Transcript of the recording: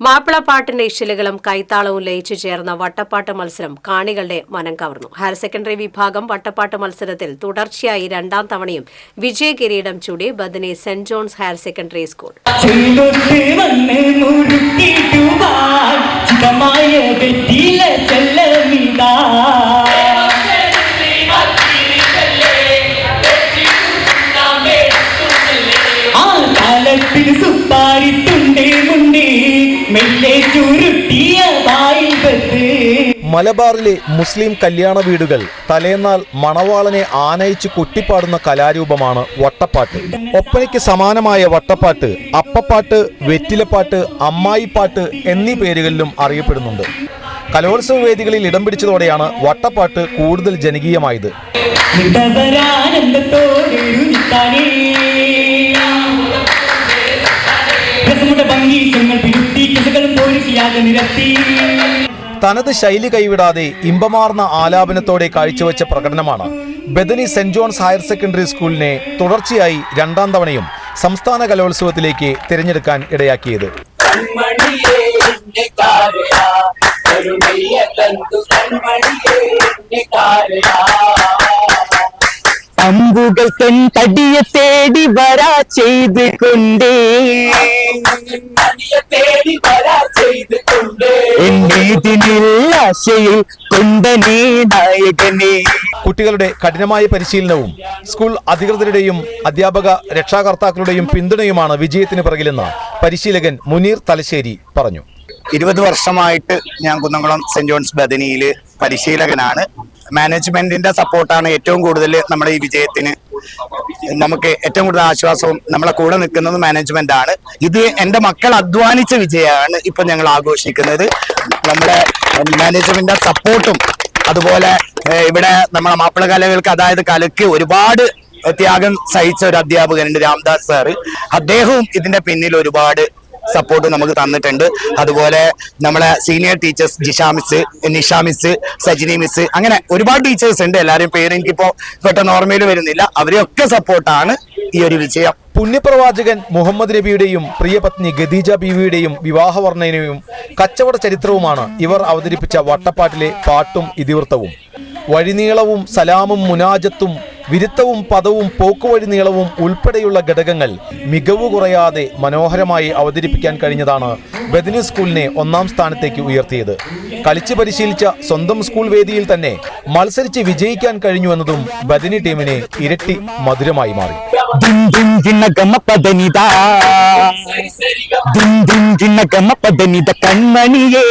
മാപ്പിളപ്പാട്ടിന്റെ ഇശലുകളും കൈത്താളവും ലയിച്ചു ചേർന്ന വട്ടപ്പാട്ട് മത്സരം കാണികളുടെ മനം കവർന്നു. ഹയർ സെക്കൻഡറി വിഭാഗം വട്ടപ്പാട്ട് മത്സരത്തിൽ തുടർച്ചയായി രണ്ടാം തവണയും വിജയകിരീടം ചൂടി Bethany saint John's higher secondary school. മലബാറിലെ മുസ്ലിം കല്യാണ വീടുകൾ തലേന്നാൾ മണവാളനെ ആനയിച്ച് കൊട്ടിപ്പാടുന്ന കലാരൂപമാണ് വട്ടപ്പാട്ട്. ഒപ്പനയ്ക്ക് സമാനമായ വട്ടപ്പാട്ട് അപ്പപ്പാട്ട്, വെറ്റിലപ്പാട്ട്, അമ്മായിപ്പാട്ട് എന്നീ പേരുകളിലും അറിയപ്പെടുന്നുണ്ട്. കലോത്സവ വേദികളിൽ ഇടം പിടിച്ചതോടെയാണ് വട്ടപ്പാട്ട് കൂടുതൽ ജനകീയമായത്. തനത് ശൈലി കൈവിടാതെ ഇമ്പമാർന്ന ആലാപനത്തോടെ കാഴ്ചവെച്ച പ്രകടനമാണ് Bethany saint John's higher secondary സ്കൂളിനെ തുടർച്ചയായി രണ്ടാം തവണയും സംസ്ഥാന കലോത്സവത്തിലേക്ക് തിരഞ്ഞെടുക്കാൻ ഇടയാക്കിയത്. അമ്പുകൾ തടിയെ തേടി വരാ ചെയ്ത് കൊണ്ടേ കുട്ടികളുടെ കഠിനമായ പരിശീലനവും സ്കൂൾ അധികൃതരുടെയും അധ്യാപക രക്ഷാകർത്താക്കളുടെയും പിന്തുണയുമാണ് വിജയത്തിന് പിറകിലെന്ന് പരിശീലകൻ മുനീർ തലശ്ശേരി പറഞ്ഞു. 20 വർഷമായിട്ട് ഞാൻ കുന്നംകുളം സെന്റ് ജോൺസ് ബദനിയിൽ പരിശീലകനാണ്. മാനേജ്മെന്റിന്റെ സപ്പോർട്ടാണ് ഏറ്റവും കൂടുതൽ നമ്മുടെ ഈ വിജയത്തിന് നമുക്ക് ഏറ്റവും കൂടുതൽ ആശ്വാസവും നമ്മളെ കൂടെ നിൽക്കുന്നത് മാനേജ്മെന്റ് ആണ്. ഇത് എൻ്റെ മക്കൾ അധ്വാനിച്ച വിജയമാണ് ഇപ്പൊ ഞങ്ങൾ ആഘോഷിക്കുന്നത്. നമ്മുടെ മാനേജ്മെന്റിന്റെ സപ്പോർട്ടും അതുപോലെ ഇവിടെ നമ്മളെ മാപ്പിള കലകൾക്ക്, അതായത് കലയ്ക്ക് ഒരുപാട് ത്യാഗം സഹിച്ച ഒരു അധ്യാപകനുണ്ട്, രാംദാസ് സാറ്. അദ്ദേഹവും ഇതിന്റെ പിന്നിൽ ഒരുപാട് സപ്പോർട്ട് നമുക്ക് തന്നിട്ടുണ്ട്. അതുപോലെ നമ്മളെ senior teachers Jisha miss, Nisha miss, Sajini miss, അങ്ങനെ ഒരുപാട് ടീച്ചേഴ്സ് ഉണ്ട്. എല്ലാവരും പേര് എനിക്കിപ്പോ പെട്ടെന്ന് ഓർമ്മയിൽ വരുന്നില്ല. അവരെയൊക്കെ സപ്പോർട്ടാണ് ഈ ഒരു വിജയം. പുണ്യപ്രവാചകൻ മുഹമ്മദ് നബിയുടെയും പ്രിയപത്നി ഖദീജ ബീവിയുടെയും വിവാഹ വർണ്ണനയും കച്ചവട ചരിത്രവുമാണ് ഇവർ അവതരിപ്പിച്ച വട്ടപ്പാട്ടിലെ പാട്ടും ഇതിവൃത്തവും. വഴിനീളവും സലാമും മുനാജത്തും വിരുത്തവും പദവും പോക്കുവഴി നീളവും ഉൾപ്പെടെയുള്ള ഘടകങ്ങൾ മികവ് കുറയാതെ മനോഹരമായി അവതരിപ്പിക്കാൻ കഴിഞ്ഞതാണ് ബദനി സ്കൂളിനെ ഒന്നാം സ്ഥാനത്തേക്ക് ഉയർത്തിയത്. കളിച്ച് പരിശീലിച്ച സ്വന്തം സ്കൂൾ വേദിയിൽ തന്നെ മത്സരിച്ച് വിജയിക്കാൻ കഴിഞ്ഞു എന്നതും ബദനി ടീമിനെ ഇരട്ടി മധുരമായി മാറി. കൺമണിയേ